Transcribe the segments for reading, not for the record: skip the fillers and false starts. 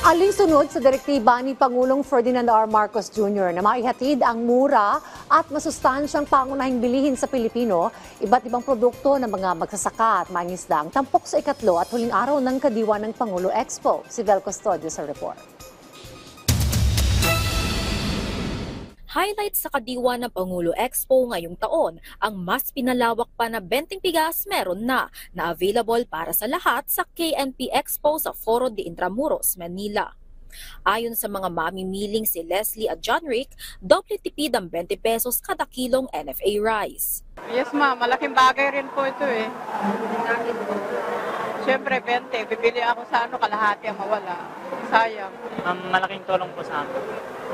Alinsunod sa direktiba ni Pangulong Ferdinand R. Marcos Jr. na maihatid ang mura at masustansyang pangunahing bilihin sa Pilipino, iba't ibang produkto ng mga magsasaka at mangingisda ang tampok sa ikatlo at huling araw ng Kadiwa ng Pangulo Expo. Si Vel Custodio sa report. Highlight sa Kadiwa ng Pangulo Expo ngayong taon, ang mas pinalawak pa na 20 bigas meron na available para sa lahat sa KNP Expo sa Foro de Intramuros, Manila. Ayon sa mga mamimiling si Leslie at John Rick, doble tipid ang 20 pesos kada kilong NFA rice. Yes ma'am, malaking bagay rin po ito eh. Siyempre 20, bibili ako sa kalahati ang mawala. Sayang. Malaking tulong po sa amin.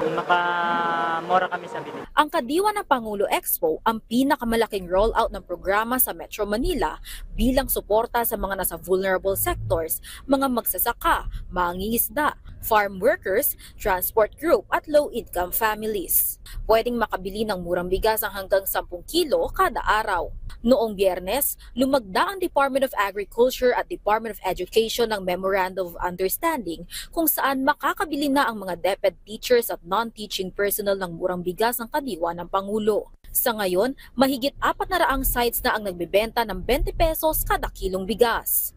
Makamura kami sa bili. Ang Kadiwa ng Pangulo Expo ang pinakamalaking rollout ng programa sa Metro Manila bilang suporta sa mga nasa vulnerable sectors, mga magsasaka, mangingisda, farm workers, transport group at low-income families. Pwedeng makabili ng murang bigas ang hanggang 10 kilo kada araw. Noong Biyernes, lumagda ang Department of Agriculture at Department of Education ng Memorandum of Understanding kung saan makakabili na ang mga DepEd teachers at non-teaching personnel ng murang bigas ng Kadiwa ng Pangulo. Sa ngayon, mahigit 400 sites na ang nagbebenta ng 20 pesos kada kilong bigas.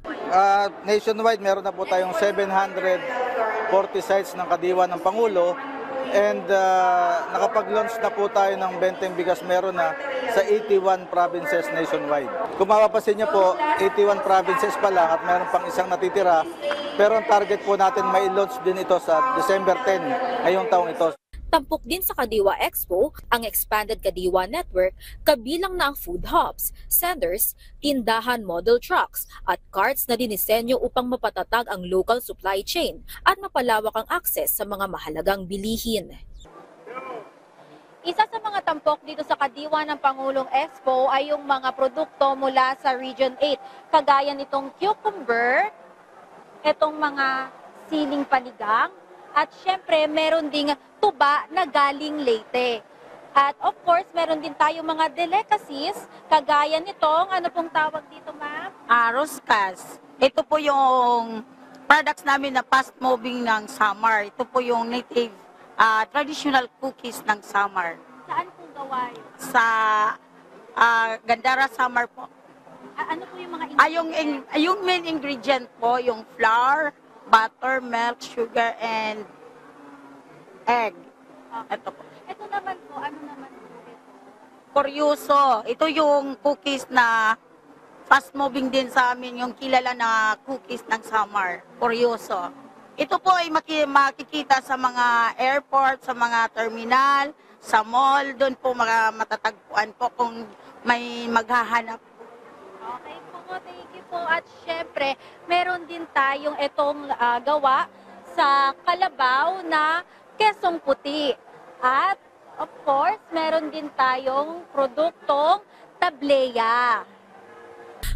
Nationwide, meron na po tayong 740 sites ng Kadiwa ng Pangulo. And nakapag-launch na po tayo ng 20 bigas meron na sa 81 provinces nationwide. Kung mapapansin niyo po, 81 provinces pa lang at meron pang isang natitira. Pero ang target po natin may launch din ito sa December 10 ngayong taong ito. Tampok din sa Kadiwa Expo ang Expanded Kadiwa Network, kabilang na ang food hubs, senders, tindahan model trucks at carts na dinisenyo upang mapatatag ang local supply chain at mapalawak ang akses sa mga mahalagang bilihin. Isa sa mga tampok dito sa Kadiwa ng Pangulong Expo ay yung mga produkto mula sa Region 8, kagaya nitong cucumber, itong mga siling panigang, at syempre meron ding tuba na galing Leyte. At of course, meron din tayo mga delicacies, kagaya nitong, ano pong tawag dito ma'am? Roscas. Ito po yung products namin na fast moving ng Samar. Ito po yung native traditional cookies ng Samar. Saan po gawa yun? Sa Gandara, Samar po. Ano po yung mga ingredients? Yung main ingredient po, yung flour, butter, milk, sugar, and egg. Ito po. Ito naman po, ano naman po ito? Koryoso. Ito yung cookies na fast moving din sa amin, yung kilala na cookies ng Samar. Koryoso. Ito po ay makikita sa mga airport, sa mga terminal, sa mall. Doon po matatagpuan po kung may maghahanap. Okay po, thank you po. At syempre, meron din tayong itong gawa sa kalabaw na kesong puti. At of course, meron din tayong produktong tableya.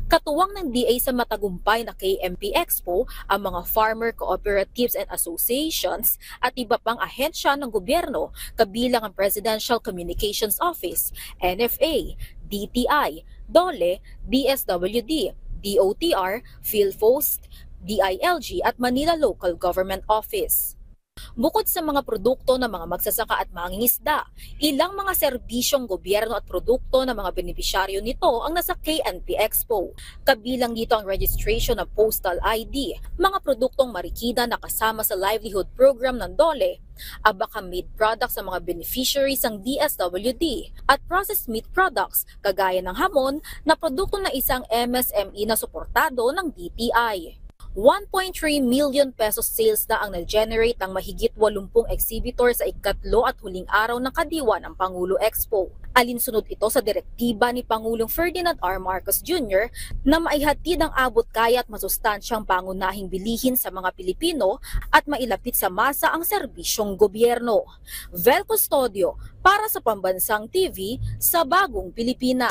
Katuwang ng DA sa matagumpay na KMP Expo, ang mga farmer cooperatives and associations at iba pang ahensya ng gobyerno, kabilang ang Presidential Communications Office, NFA, DTI, DOLE, DSWD, DOTR, PhilPost, DILG at Manila Local Government Office. Bukod sa mga produkto ng mga magsasaka at mangingisda, ilang mga serbisyong gobyerno at produkto ng mga benepisyaryo nito ang nasa KNP Expo. Kabilang dito ang registration ng postal ID, mga produktong marikina na kasama sa livelihood program ng DOLE, abaka-made products sa mga beneficiaries ng DSWD, at processed meat products kagaya ng hamon na produkto ng isang MSME na suportado ng DTI. 1.3 million pesos sales na ang nag-generate ng mahigit 80 exhibitor sa ikatlo at huling araw ng Kadiwa ng Pangulo Expo. Alinsunod ito sa direktiba ni Pangulong Ferdinand R. Marcos Jr. na maihatid ang abot-kaya at masustansyang pangunahing bilihin sa mga Pilipino at mailapit sa masa ang serbisyong gobyerno. Vel Custodio para sa Pambansang TV sa Bagong Pilipinas.